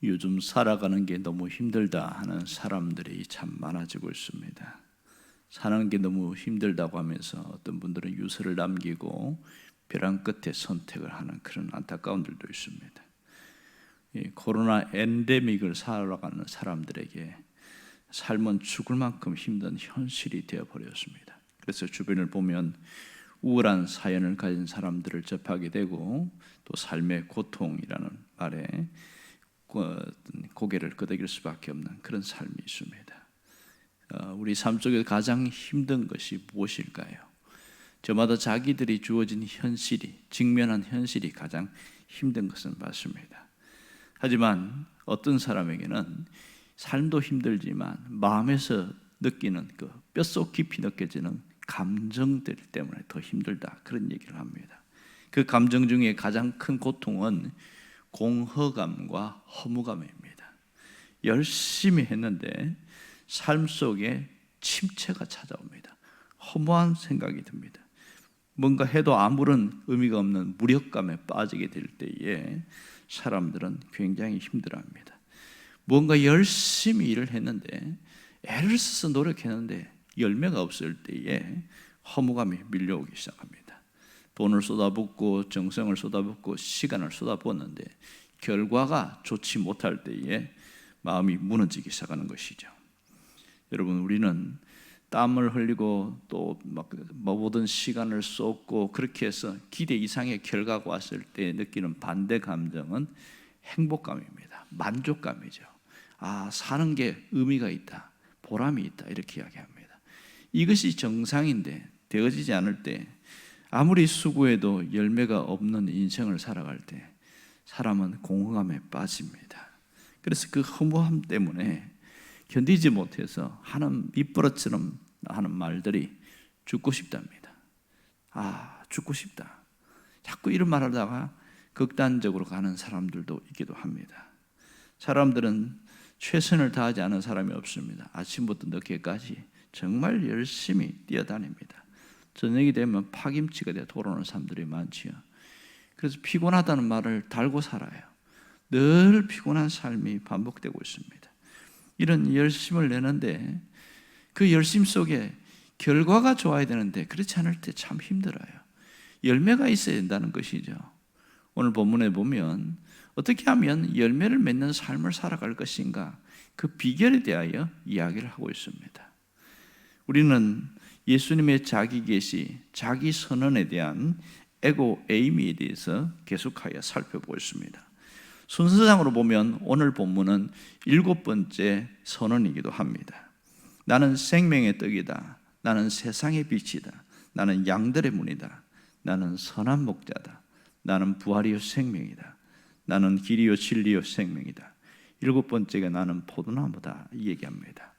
요즘 살아가는 게 너무 힘들다 하는 사람들이 참 많아지고 있습니다. 사는 게 너무 힘들다고 하면서 어떤 분들은 유서를 남기고 벼랑 끝에 선택을 하는 그런 안타까운 들도 있습니다. 이 코로나 엔데믹을 살아가는 사람들에게 삶은 죽을 만큼 힘든 현실이 되어버렸습니다. 그래서 주변을 보면 우울한 사연을 가진 사람들을 접하게 되고 또 삶의 고통이라는 말에 고개를 끄덕일 수밖에 없는 그런 삶이 있습니다. 우리 삶 속에서 가장 힘든 것이 무엇일까요? 저마다 자기들이 주어진 현실이, 직면한 현실이 가장 힘든 것은 맞습니다. 하지만 어떤 사람에게는 삶도 힘들지만 마음에서 느끼는 그 뼛속 깊이 느껴지는 감정들 때문에 더 힘들다, 그런 얘기를 합니다. 그 감정 중에 가장 큰 고통은 공허감과 허무감입니다. 열심히 했는데 삶 속에 침체가 찾아옵니다. 허무한 생각이 듭니다. 뭔가 해도 아무런 의미가 없는 무력감에 빠지게 될 때에 사람들은 굉장히 힘들어합니다. 뭔가 열심히 일을 했는데, 애를 써서 노력했는데 열매가 없을 때에 허무감이 밀려오기 시작합니다. 돈을 쏟아붓고 정성을 쏟아붓고 시간을 쏟아붓었는데 결과가 좋지 못할 때에 마음이 무너지기 시작하는 것이죠. 여러분, 우리는 땀을 흘리고 또 모든 시간을 쏟고 그렇게 해서 기대 이상의 결과가 왔을 때 느끼는 반대 감정은 행복감입니다. 만족감이죠. 사는 게 의미가 있다, 보람이 있다, 이렇게 이야기합니다. 이것이 정상인데 되어지지 않을 때 아무리 수고해도 열매가 없는 인생을 살아갈 때 사람은 공허감에 빠집니다. 그래서 그 허무함 때문에 견디지 못해서 하는 밑버릇처럼 하는 말들이 죽고 싶답니다. 죽고 싶다. 자꾸 이런 말 하다가 극단적으로 가는 사람들도 있기도 합니다. 사람들은 최선을 다하지 않은 사람이 없습니다. 아침부터 늦게까지 정말 열심히 뛰어다닙니다. 저녁이 되면 파김치가 되어 돌아오는 사람들이 많지요. 그래서 피곤하다는 말을 달고 살아요. 늘 피곤한 삶이 반복되고 있습니다. 이런 열심을 내는데 그 열심 속에 결과가 좋아야 되는데 그렇지 않을 때 참 힘들어요. 열매가 있어야 된다는 것이죠. 오늘 본문에 보면 어떻게 하면 열매를 맺는 삶을 살아갈 것인가, 그 비결에 대하여 이야기를 하고 있습니다. 우리는 예수님의 자기 계시, 자기 선언에 대한 에고 에이미에 대해서 계속하여 살펴보고 있습니다. 순서상으로 보면 오늘 본문은 7번째 선언이기도 합니다. 나는 생명의 떡이다. 나는 세상의 빛이다. 나는 양들의 문이다. 나는 선한 목자다. 나는 부활이요 생명이다. 나는 길이요 진리요 생명이다. 7번째가 나는 포도나무다, 이 얘기합니다.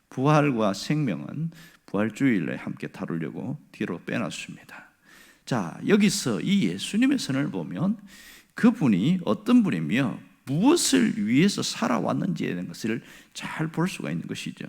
부활과 생명은 부활주일에 함께 다루려고 뒤로 빼놨습니다. 자, 여기서 이 예수님의 선을 보면 그분이 어떤 분이며 무엇을 위해서 살아왔는지에 대한 것을 잘 볼 수가 있는 것이죠.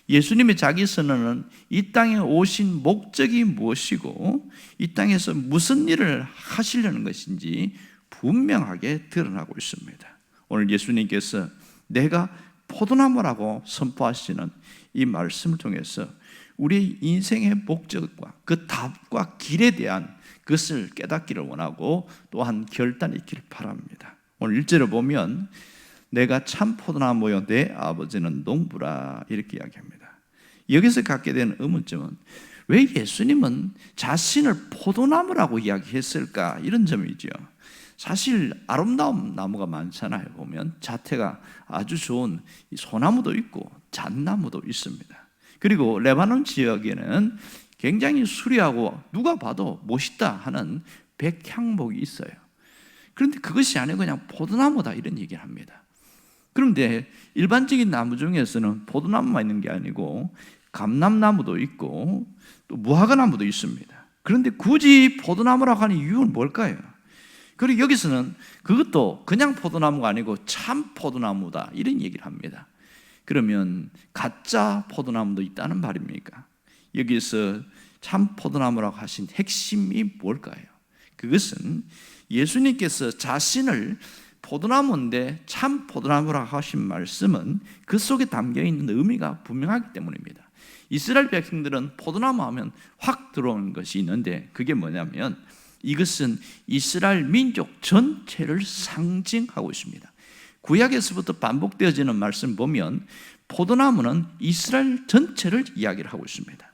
예수님의 자기 선언은 이 땅에 오신 목적이 무엇이고 이 땅에서 무슨 일을 하시려는 것인지 분명하게 드러나고 있습니다. 오늘 예수님께서 내가 포도나무라고 선포하시는 이 말씀을 통해서 우리 인생의 목적과 그 답과 길에 대한 그것을 깨닫기를 원하고 또한 결단이 있기를 바랍니다. 오늘 1절을 보면 내가 참 포도나무요 내 아버지는 농부라, 이렇게 이야기합니다. 여기서 갖게 되는 의문점은 왜 예수님은 자신을 포도나무라고 이야기했을까, 이런 점이죠. 사실 아름다운 나무가 많잖아요. 보면 자태가 아주 좋은 소나무도 있고 잣나무도 있습니다. 그리고 레바논 지역에는 굉장히 수려하고 누가 봐도 멋있다 하는 백향목이 있어요. 그런데 그것이 아니고 그냥 포도나무다, 이런 얘기를 합니다. 그런데 일반적인 나무 중에서는 포도나무만 있는 게 아니고 감람나무도 있고 또 무화과나무도 있습니다. 그런데 굳이 포도나무라고 하는 이유는 뭘까요? 그리고 여기서는 그것도 그냥 포도나무가 아니고 참 포도나무다, 이런 얘기를 합니다. 그러면 가짜 포도나무도 있다는 말입니까? 여기서 참 포도나무라고 하신 핵심이 뭘까요? 그것은 예수님께서 자신을 포도나무인데 참 포도나무라고 하신 말씀은 그 속에 담겨있는 의미가 분명하기 때문입니다. 이스라엘 백성들은 포도나무 하면 확 들어오는 것이 있는데, 그게 뭐냐면 이것은 이스라엘 민족 전체를 상징하고 있습니다. 구약에서부터 반복되어지는 말씀 보면 포도나무는 이스라엘 전체를 이야기를 하고 있습니다.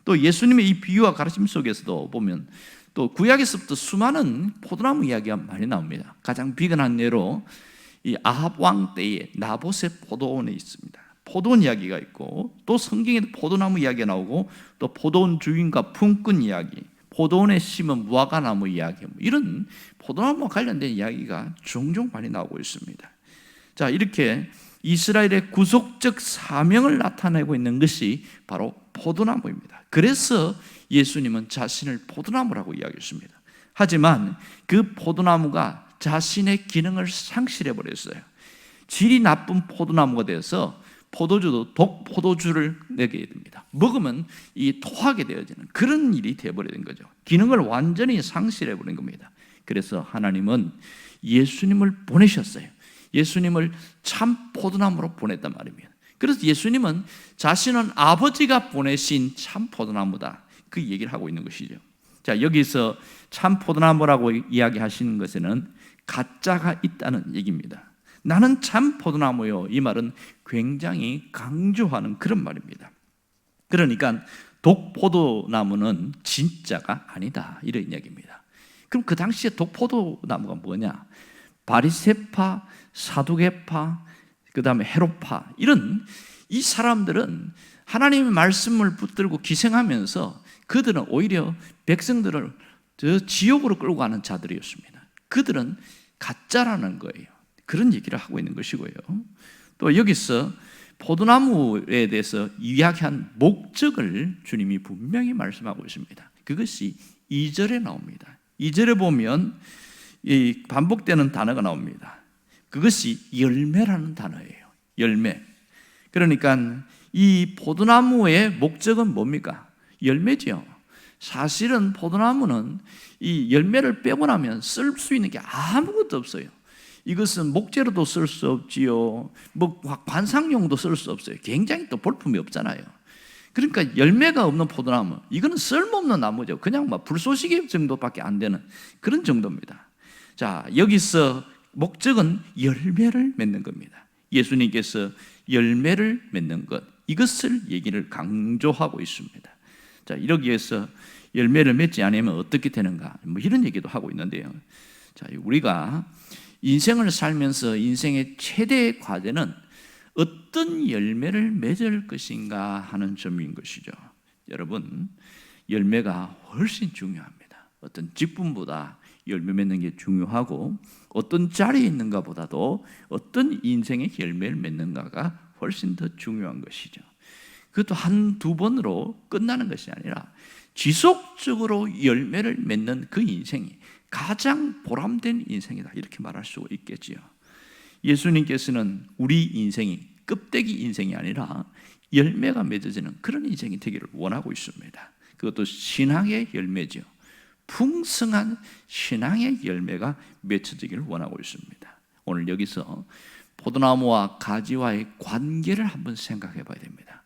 또 예수님의 이 비유와 가르침 속에서도 보면 또 구약에서부터 수많은 포도나무 이야기가 많이 나옵니다. 가장 비근한 예로 이 아합 왕 때에 나봇의 포도원에 있습니다. 포도원 이야기가 있고, 또 성경에도 포도나무 이야기가 나오고, 또 포도원 주인과 품꾼 이야기, 포도원에 심은 무화과나무 이야기, 이런 포도나무와 관련된 이야기가 종종 많이 나오고 있습니다. 자, 이렇게 이스라엘의 구속적 사명을 나타내고 있는 것이 바로 포도나무입니다. 그래서 예수님은 자신을 포도나무라고 이야기했습니다. 하지만 그 포도나무가 자신의 기능을 상실해 버렸어요. 질이 나쁜 포도나무가 되어서 포도주도 독포도주를 내게 됩니다. 먹으면 이 토하게 되어지는 그런 일이 되어버린 거죠. 기능을 완전히 상실해 버린 겁니다. 그래서 하나님은 예수님을 보내셨어요. 예수님을 참 포도나무로 보냈단 말입니다. 그래서 예수님은 자신은 아버지가 보내신 참 포도나무다, 그 얘기를 하고 있는 것이죠. 자, 여기서 참 포도나무라고 이야기하시는 것에는 가짜가 있다는 얘기입니다. 나는 참 포도나무요, 이 말은 굉장히 강조하는 그런 말입니다. 그러니까 독포도나무는 진짜가 아니다, 이런 이야기입니다. 그럼 그 당시에 독포도나무가 뭐냐? 바리새파, 사두개파, 그 다음에 헤롯파, 이런 이 사람들은 하나님의 말씀을 붙들고 기생하면서 그들은 오히려 백성들을 지옥으로 끌고 가는 자들이었습니다. 그들은 가짜라는 거예요. 그런 얘기를 하고 있는 것이고요. 또 여기서 포도나무에 대해서 이야기한 목적을 주님이 분명히 말씀하고 있습니다. 그것이 2절에 나옵니다. 2절에 보면 이 반복되는 단어가 나옵니다. 그것이 열매라는 단어예요. 열매. 그러니까 이 포도나무의 목적은 뭡니까? 열매죠. 사실은 포도나무는 이 열매를 빼고 나면 쓸 수 있는 게 아무것도 없어요. 이것은 목재로도 쓸 수 없지요, 뭐 관상용도 쓸 수 없어요. 굉장히 또 볼품이 없잖아요. 그러니까 열매가 없는 포도나무, 이거는 쓸모없는 나무죠. 그냥 막 불쏘시개 정도밖에 안 되는 그런 정도입니다. 자, 여기서 목적은 열매를 맺는 겁니다. 예수님께서 열매를 맺는 것, 이것을 얘기를 강조하고 있습니다. 자, 이러기 위해서 열매를 맺지 않으면 어떻게 되는가, 뭐 이런 얘기도 하고 있는데요. 자, 우리가 인생을 살면서 인생의 최대의 과제는 어떤 열매를 맺을 것인가 하는 점인 것이죠. 여러분, 열매가 훨씬 중요합니다. 어떤 직분보다 열매 맺는 게 중요하고, 어떤 자리에 있는가 보다도 어떤 인생의 열매를 맺는가가 훨씬 더 중요한 것이죠. 그것도 한두 번으로 끝나는 것이 아니라 지속적으로 열매를 맺는 그 인생이 가장 보람된 인생이다, 이렇게 말할 수 있겠지요. 예수님께서는 우리 인생이 껍데기 인생이 아니라 열매가 맺어지는 그런 인생이 되기를 원하고 있습니다. 그것도 신앙의 열매죠. 풍성한 신앙의 열매가 맺혀지기를 원하고 있습니다. 오늘 여기서 포도나무와 가지와의 관계를 한번 생각해 봐야 됩니다.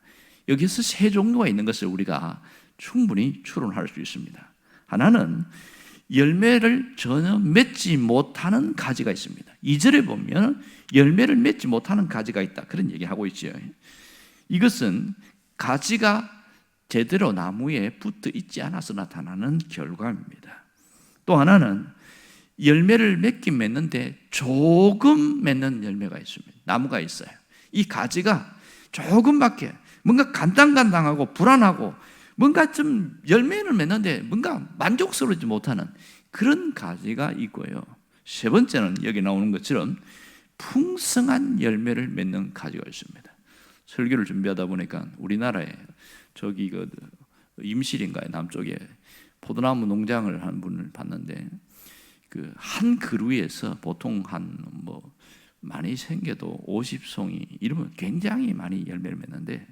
여기서 세 종류가 있는 것을 우리가 충분히 추론할 수 있습니다. 하나는 열매를 전혀 맺지 못하는 가지가 있습니다. 2절에 보면 열매를 맺지 못하는 가지가 있다, 그런 얘기하고 있죠. 이것은 가지가 제대로 나무에 붙어 있지 않아서 나타나는 결과입니다. 또 하나는 열매를 맺긴 맺는데 조금 맺는 열매가 있습니다. 나무가 있어요. 이 가지가 조금밖에, 뭔가 간당간당하고 불안하고 뭔가 좀 열매를 맺는데 뭔가 만족스러우지 못하는 그런 가지가 있고요. 세 번째는 여기 나오는 것처럼 풍성한 열매를 맺는 가지가 있습니다. 설교를 준비하다 보니까 우리나라에 저기 그 임실인가요, 남쪽에 포도나무 농장을 한 분을 봤는데, 그 한 그루에서 보통 한 뭐 많이 생겨도 50송이 이러면 굉장히 많이 열매를 맺는데,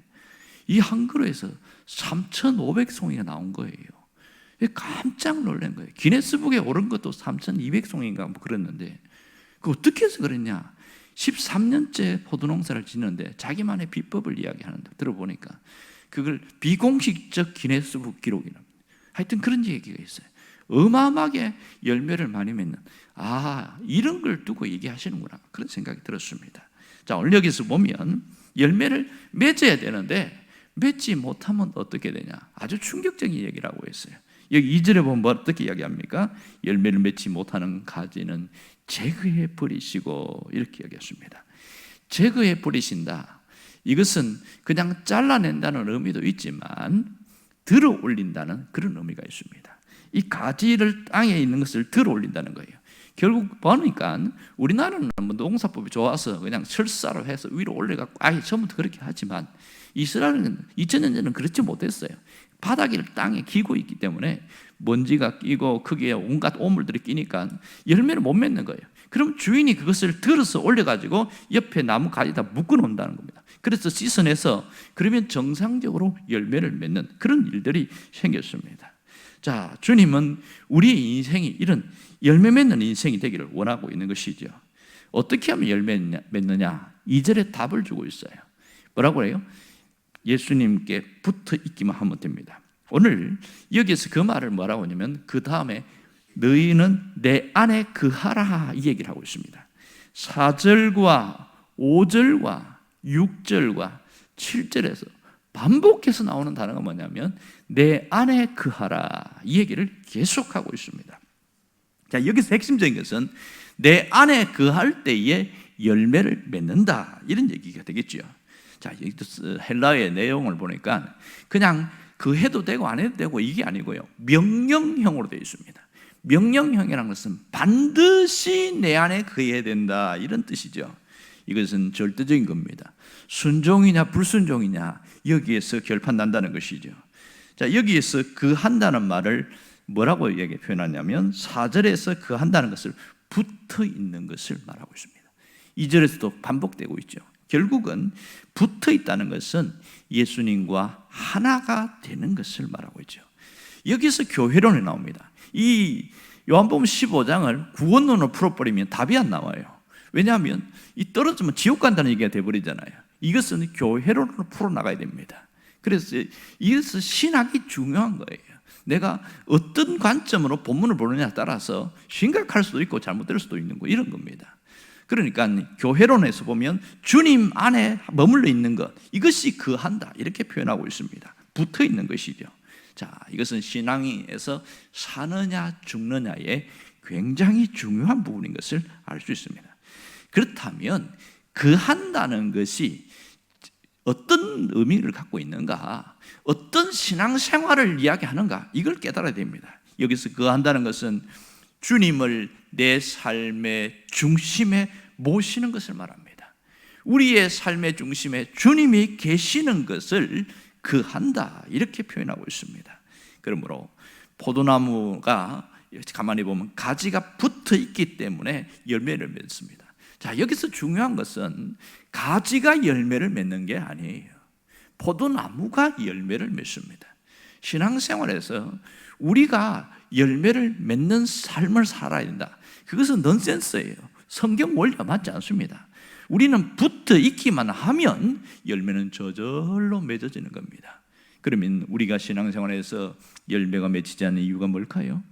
이 한 그루에서 3,500송이가 나온 거예요. 깜짝 놀란 거예요. 기네스북에 오른 것도 3,200송인가 뭐 그랬는데, 그 어떻게 해서 그랬냐? 13년째 포도농사를 짓는데 자기만의 비법을 이야기하는데 들어보니까 그걸 비공식적 기네스북 기록이랍니다. 하여튼 그런 얘기가 있어요. 어마어마하게 열매를 많이 맺는, 이런 걸 두고 얘기하시는구나, 그런 생각이 들었습니다. 자, 오늘 여기서 보면 열매를 맺어야 되는데 맺지 못하면 어떻게 되냐? 아주 충격적인 얘기를 하고 있어요. 여기 2절에 보면 어떻게 이야기합니까? 열매를 맺지 못하는 가지는 제거해 버리시고, 이렇게 이야기했습니다. 제거해 버리신다. 이것은 그냥 잘라낸다는 의미도 있지만 들어 올린다는 그런 의미가 있습니다. 이 가지를 땅에 있는 것을 들어 올린다는 거예요. 결국 보니까 우리나라는 농사법이 좋아서 그냥 철사로 해서 위로 올려갖고 아예 처음부터 그렇게 하지만 이스라엘은 2000년 전에는 그렇지 못했어요. 바닥을 땅에 기고 있기 때문에 먼지가 끼고 거기에 온갖 오물들이 끼니까 열매를 못 맺는 거예요. 그럼 주인이 그것을 들어서 올려가지고 옆에 나무 가지에다 묶어 놓는다는 겁니다. 그래서 씻어내서 그러면 정상적으로 열매를 맺는 그런 일들이 생겼습니다. 자, 주님은 우리의 인생이 이런 열매 맺는 인생이 되기를 원하고 있는 것이죠. 어떻게 하면 열매 맺느냐? 2절에 답을 주고 있어요. 뭐라고 해요? 예수님께 붙어 있기만 하면 됩니다. 오늘 여기서 그 말을 뭐라고 하냐면 그 다음에 너희는 내 안에 거하라, 이 얘기를 하고 있습니다. 4절과 5절과 6절과 7절에서 반복해서 나오는 단어가 뭐냐면 내 안에 거하라, 이 얘기를 계속하고 있습니다. 자, 여기서 핵심적인 것은 내 안에 거할 때에 열매를 맺는다, 이런 얘기가 되겠죠. 자, 헬라어의 내용을 보니까 그냥 그 해도 되고 안 해도 되고 이게 아니고요, 명령형으로 되어 있습니다. 명령형이라는 것은 반드시 내 안에 거해야 된다, 이런 뜻이죠. 이것은 절대적인 겁니다. 순종이냐 불순종이냐 여기에서 결판난다는 것이죠. 자, 여기에서 거한다는 말을 뭐라고 표현하냐면 4절에서 거한다는 것을 붙어 있는 것을 말하고 있습니다. 2절에서도 반복되고 있죠. 결국은 붙어 있다는 것은 예수님과 하나가 되는 것을 말하고 있죠. 여기서 교회론이 나옵니다. 이 요한복음 15장을 구원론으로 풀어버리면 답이 안 나와요. 왜냐하면 이 떨어지면 지옥 간다는 얘기가 돼버리잖아요. 이것은 교회론으로 풀어나가야 됩니다. 그래서 이것은 신학이 중요한 거예요. 내가 어떤 관점으로 본문을 보느냐에 따라서 심각할 수도 있고 잘못될 수도 있는 거, 이런 겁니다. 그러니까 교회론에서 보면 주님 안에 머물러 있는 것, 이것이 거한다, 이렇게 표현하고 있습니다. 붙어 있는 것이죠. 자, 이것은 신앙에서 사느냐 죽느냐의 굉장히 중요한 부분인 것을 알 수 있습니다. 그렇다면 거한다는 것이 어떤 의미를 갖고 있는가, 어떤 신앙생활을 이야기하는가, 이걸 깨달아야 됩니다. 여기서 거한다는 것은 주님을 내 삶의 중심에 모시는 것을 말합니다. 우리의 삶의 중심에 주님이 계시는 것을 거한다, 이렇게 표현하고 있습니다. 그러므로 포도나무가 가만히 보면 가지가 붙어 있기 때문에 열매를 맺습니다. 자, 여기서 중요한 것은 가지가 열매를 맺는 게 아니에요. 포도나무가 열매를 맺습니다. 신앙생활에서 우리가 열매를 맺는 삶을 살아야 된다, 그것은 넌센스예요. 성경 원리가 맞지 않습니다. 우리는 붙어 있기만 하면 열매는 저절로 맺어지는 겁니다. 그러면 우리가 신앙생활에서 열매가 맺히지 않는 이유가 뭘까요?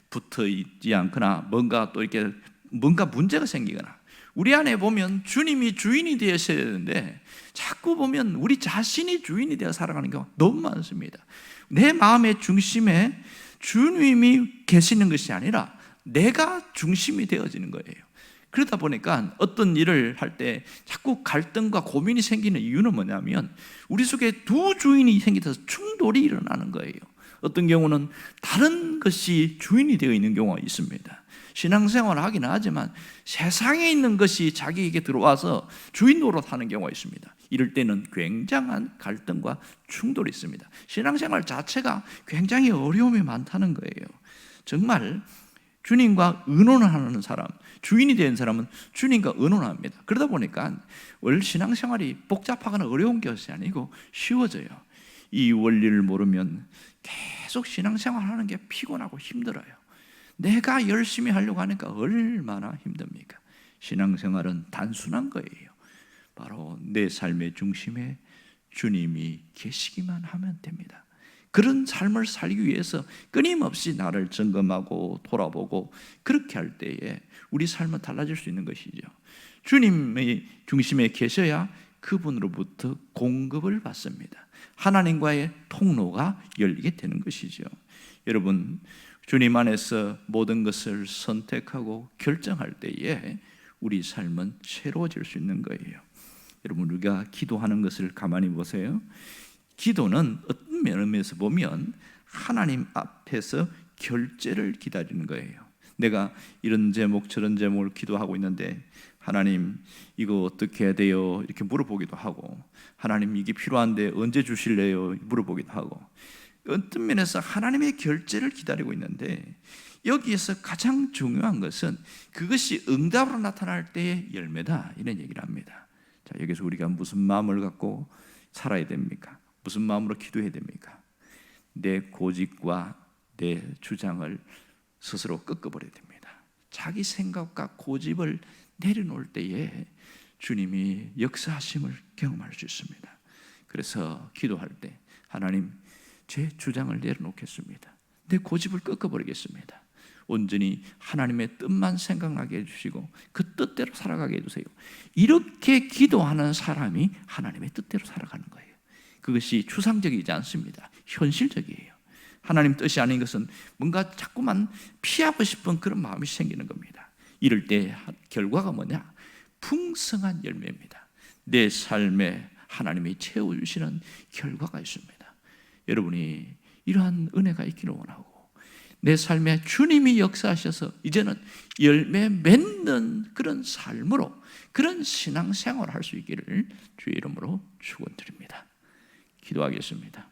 붙어 있지 않거나 뭔가 문제가 생기거나, 우리 안에 보면 주님이 주인이 되셔야 되는데 자꾸 보면 우리 자신이 주인이 되어 살아가는 경우가 너무 많습니다. 내 마음의 중심에 주님이 계시는 것이 아니라 내가 중심이 되어지는 거예요. 그러다 보니까 어떤 일을 할 때 자꾸 갈등과 고민이 생기는 이유는 뭐냐면 우리 속에 두 주인이 생겨서 충돌이 일어나는 거예요. 어떤 경우는 다른 것이 주인이 되어 있는 경우가 있습니다. 신앙생활을 하긴 하지만 세상에 있는 것이 자기에게 들어와서 주인 노릇하는 경우가 있습니다. 이럴 때는 굉장한 갈등과 충돌이 있습니다. 신앙생활 자체가 굉장히 어려움이 많다는 거예요. 정말 주님과 의논을 하는 사람, 주인이 된 사람은 주님과 의논합니다. 그러다 보니까 원래 신앙생활이 복잡하거나 어려운 것이 아니고 쉬워져요. 이 원리를 모르면 계속 신앙생활하는 게 피곤하고 힘들어요. 내가 열심히 하려고 하니까 얼마나 힘듭니까? 신앙생활은 단순한 거예요. 바로 내 삶의 중심에 주님이 계시기만 하면 됩니다. 그런 삶을 살기 위해서 끊임없이 나를 점검하고 돌아보고 그렇게 할 때에 우리 삶은 달라질 수 있는 것이죠. 주님의 중심에 계셔야 그분으로부터 공급을 받습니다. 하나님과의 통로가 열리게 되는 것이죠. 여러분, 주님 안에서 모든 것을 선택하고 결정할 때에 우리 삶은 새로워질 수 있는 거예요. 여러분, 우리가 기도하는 것을 가만히 보세요. 기도는 어떤 면에서 보면 하나님 앞에서 결제를 기다리는 거예요. 내가 이런 제목 저런 제목을 기도하고 있는데 하나님 이거 어떻게 해야 돼요? 이렇게 물어보기도 하고, 하나님 이게 필요한데 언제 주실래요? 물어보기도 하고, 어떤 면에서 하나님의 결제를 기다리고 있는데 여기에서 가장 중요한 것은 그것이 응답으로 나타날 때의 열매다, 이런 얘기를 합니다. 자, 여기서 우리가 무슨 마음을 갖고 살아야 됩니까? 무슨 마음으로 기도해야 됩니까? 내 고집과 내 주장을 스스로 꺾어버려야 됩니다. 자기 생각과 고집을 내려놓을 때에 주님이 역사하심을 경험할 수 있습니다. 그래서 기도할 때 하나님, 제 주장을 내려놓겠습니다. 내 고집을 꺾어버리겠습니다. 온전히 하나님의 뜻만 생각나게 해주시고 그 뜻대로 살아가게 해주세요. 이렇게 기도하는 사람이 하나님의 뜻대로 살아가는 거예요. 그것이 추상적이지 않습니다. 현실적이에요. 하나님 뜻이 아닌 것은 뭔가 자꾸만 피하고 싶은 그런 마음이 생기는 겁니다. 이럴 때 결과가 뭐냐? 풍성한 열매입니다. 내 삶에 하나님이 채워주시는 결과가 있습니다. 여러분이 이러한 은혜가 있기를 원하고, 내 삶에 주님이 역사하셔서 이제는 열매 맺는 그런 삶으로, 그런 신앙생활을 할 수 있기를 주의 이름으로 축원드립니다. 기도하겠습니다.